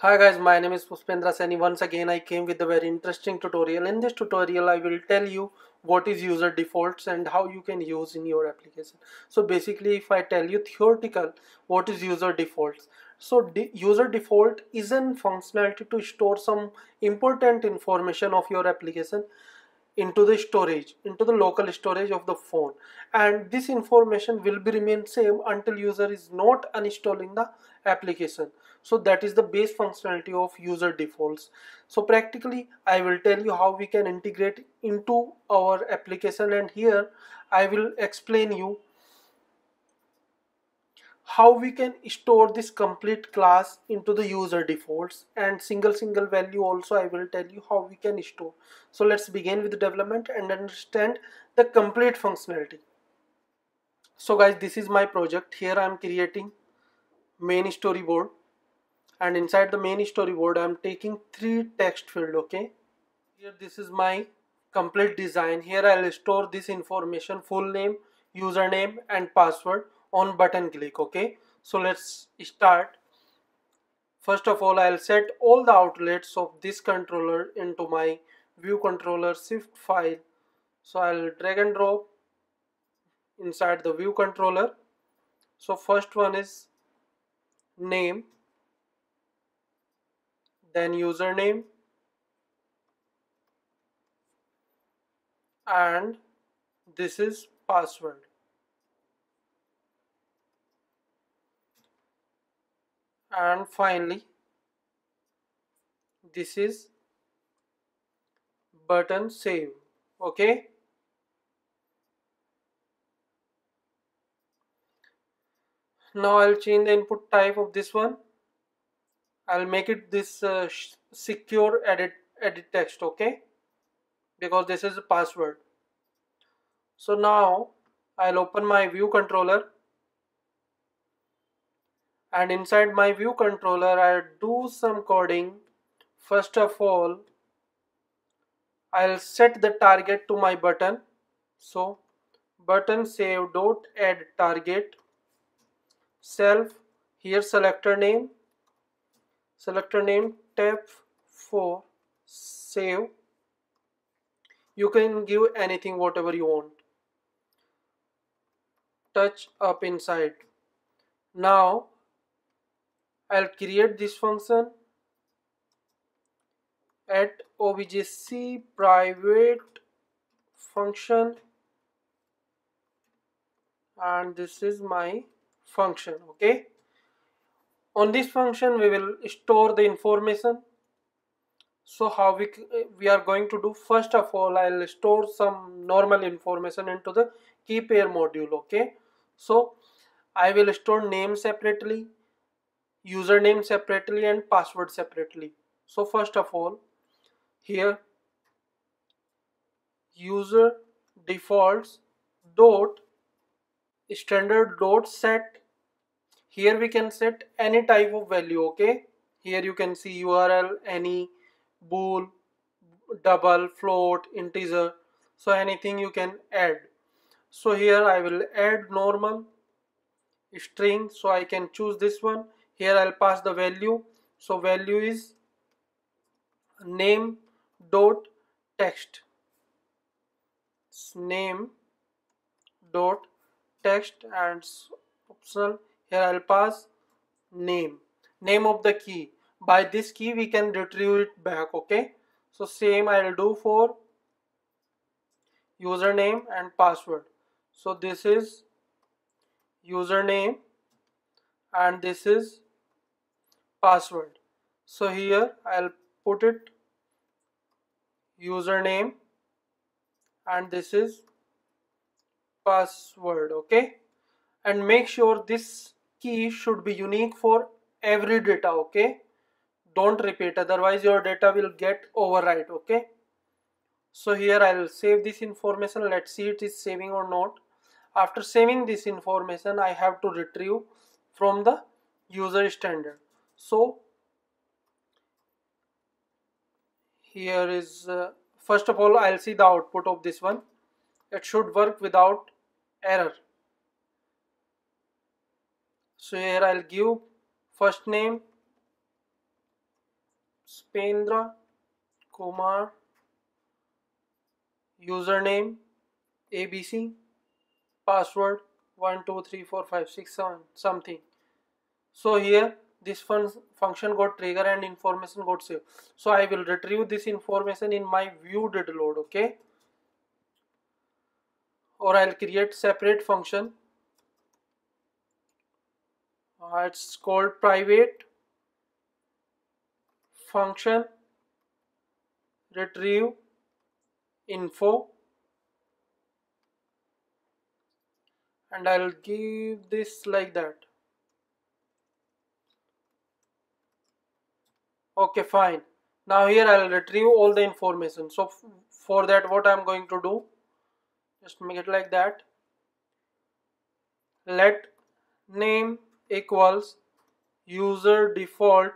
Hi guys, my name is Pushpendra Saini. Once again I came with a very interesting tutorial. In this tutorial I will tell you what is user defaults and how you can use in your application. So basically if I tell you theoretical what is user defaults. So user default is an functionality to store some important information of your application into the storage, into the local storage of the phone, and this information will be remain same until user is not uninstalling the application. So that is the base functionality of user defaults. So practically I will tell you how we can integrate into our application, and here I will explain you how we can store this complete class into the user defaults, and single value also I will tell you how we can store. So let's begin with the development and understand the complete functionality. So guys, this is my project. Here I am creating main storyboard, and inside the main storyboard I am taking three text field. Okay, here this is my complete design. Here I'll store this information: full name, username and password on button click. Okay, so let's start. First of all, I'll set all the outlets of this controller into my view controller shift file. So I'll drag and drop inside the view controller. So first one is name, then username, and this is password. And finally this is button save. Okay, now I'll change the input type of this one. I'll make it this secure edit text. Okay, because this is a password. So now I'll open my view controller, and inside my view controller I'll do some coding. First of all, I'll set the target to my button. So button save dot add target self, here selector name tap for save. You can give anything whatever you want. Touch up inside. Now I'll create this function at objc private function, and this is my function. Okay, on this function we will store the information. So how we are going to do, first of all I'll store some normal information into the key pair module. Okay, so I will store name separately, username separately and password separately. So first of all, here user defaults dot standard dot set. Here we can set any type of value. Okay, here you can see URL, any, bool, double, float, integer, so anything you can add. So here I will add normal string, so I can choose this one. Here I'll pass the value. So value is name dot text, name dot text, and optional, here I'll pass name of the key. By this key we can retrieve it back. Okay, so same I'll do for username and password. So this is username and this is password. So here I'll put it username and this is password. Okay, and make sure this key should be unique for every data. Okay, don't repeat, otherwise your data will get overwrite. Okay, so here I will save this information. Let's see it is saving or not. After saving this information I have to retrieve from the user standard. So here is first of all I'll see the output of this one. It should work without error. So here I'll give first name, Pushpendra Kumar, username ABC, password 123456 something. So here this function got trigger and information got saved. So I will retrieve this information in my view did load, okay? Or I'll create separate function. It's called private function retrieve info, and I'll give this like that. Okay, fine. Now here I'll retrieve all the information. So for that, what I'm going to do, just make it like that. Let name equals user default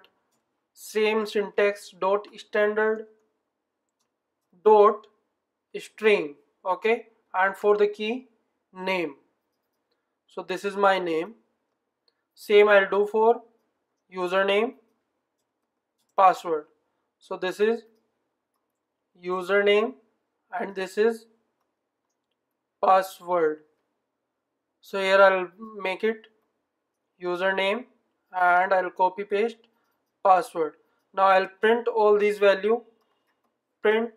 same syntax dot standard dot string, okay, and for the key name. So this is my name. Same I'll do for username, password. So this is username and this is password. So here I'll make it username and I'll copy paste password. Now I'll print all these value. Print.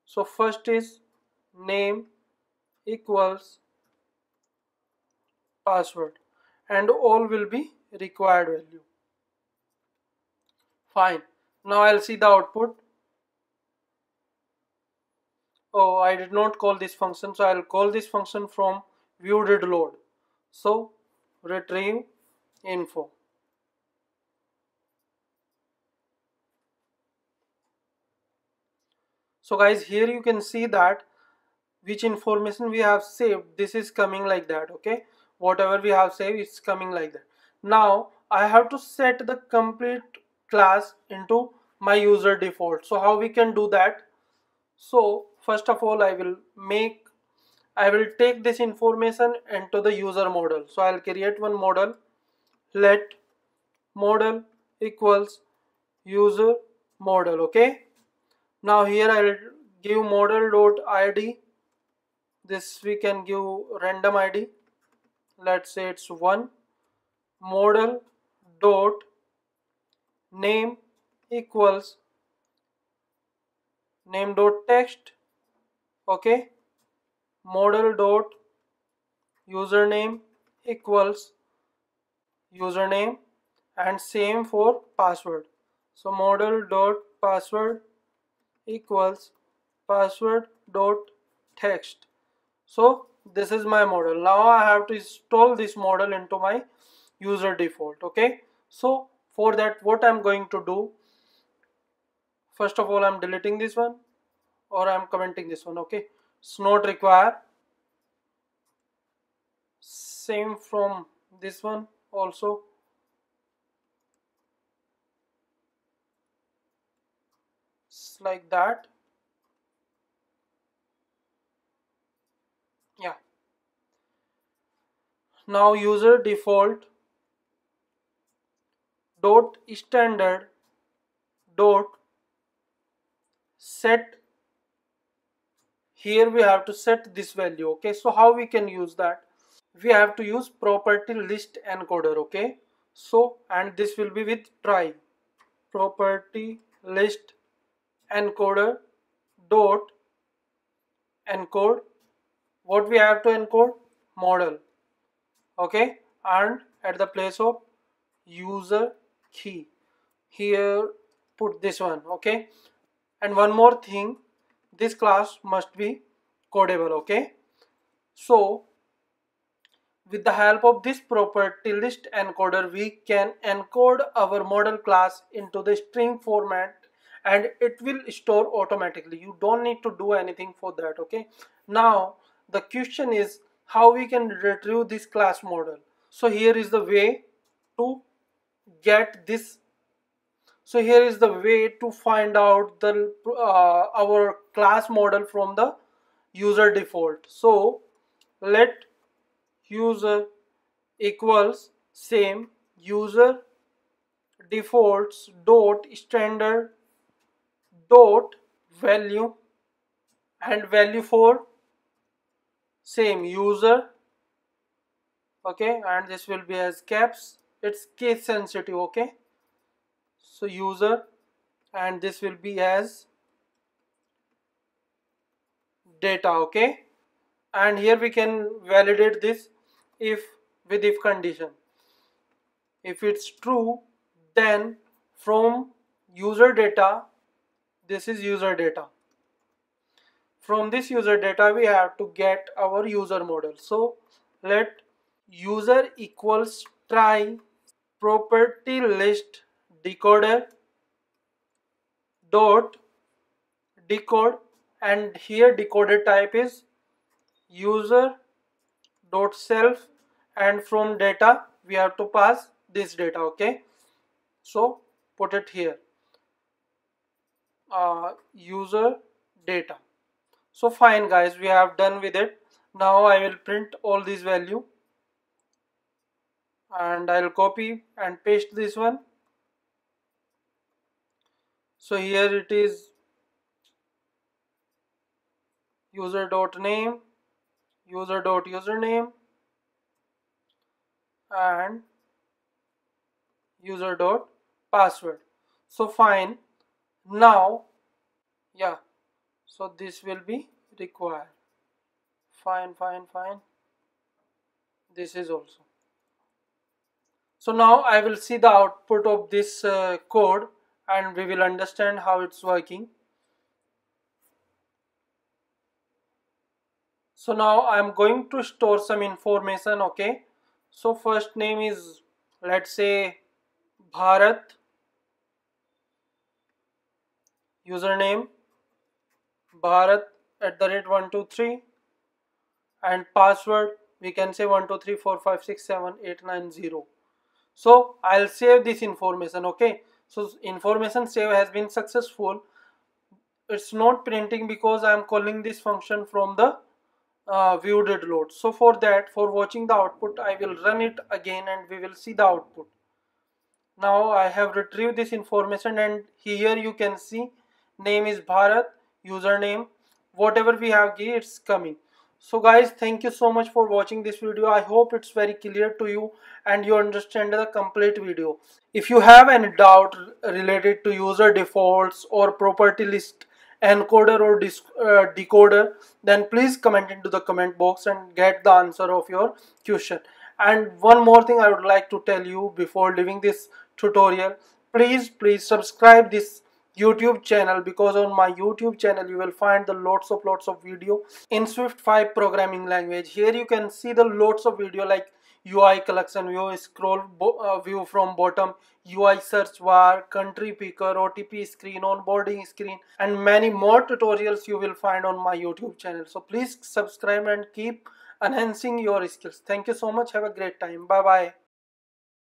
So first is name equals password and all will be required value. Fine. Now I'll see the output. Oh, I did not call this function, so I'll call this function from view did load. So retrieve info. So guys, here you can see that which information we have saved, this is coming like that, okay? Whatever we have saved, it's coming like that. Now I have to set the complete class into my user default. So how we can do that? So first of all, I will take this information into the user model. So I'll create one model. Let model equals user model, okay? Now here I'll give model.id. This we can give random id. Let's say it's 1. Model dot name equals name dot text, okay? Model dot username equals username and same for password. So model dot password equals password dot text. So this is my model. Now I have to install this model into my user default, okay? So for that, what I'm going to do, first of all, I'm deleting this one or I'm commenting this one, okay? It's not required. Same from this one also. It's like that. Yeah. Now user default dot standard dot set. Here we have to set this value, okay? So how we can use that? We have to use property list encoder, okay? So, and this will be with try. Property list encoder dot encode. What we have to encode? Model, okay? And at the place of user key, here put this one, okay? And one more thing, this class must be codable, okay? So with the help of this property list encoder, we can encode our model class into the string format and it will store automatically. You don't need to do anything for that, okay? Now the question is how we can retrieve this class model. So here is the way to get this. So here is the way to find out the our class model from the user default. So let user equals same user defaults dot standard dot value, and value for same user. Okay, and this will be as caps, it's case sensitive. Okay, so user, and this will be as data. Okay, and here we can validate this if with if condition. If it's true, then from user data, this is user data, from this user data we have to get our user model. So let user equals try property list decoder dot decode, and here decoder type is user dot self, and from data we have to pass this data. Okay, so put it here, user data. So fine guys, we have done with it. Now I will print all these value, and I'll copy and paste this one. So here it is user dot name, user dot username, and user dot password. So fine. Now, yeah, so this will be required. Fine. This is also. So now I will see the output of this code, and we will understand how it's working. So now I'm going to store some information. Okay, so first name is, let's say, Bharat, username Bharat @123, and password we can say 12345678990. So I'll save this information. Okay, so information save has been successful. It's not printing because I am calling this function from the view did load. So for that, for watching the output, I will run it again and we will see the output. Now I have retrieved this information, and here you can see name is Bharat, username, whatever we have given, it's coming. So guys, thank you so much for watching this video. I hope it's very clear to you and you understand the complete video. If you have any doubt related to user defaults or property list encoder or decoder, then please comment into the comment box and get the answer of your question. And one more thing I would like to tell you before leaving this tutorial, please subscribe this YouTube channel, because on my YouTube channel you will find the lots of video in Swift 5 programming language. Here you can see the lots of video like UI collection view, scroll view from bottom, UI search bar, country picker, OTP screen, onboarding screen, and many more tutorials you will find on my YouTube channel. So please subscribe and keep enhancing your skills. Thank you so much. Have a great time. Bye bye.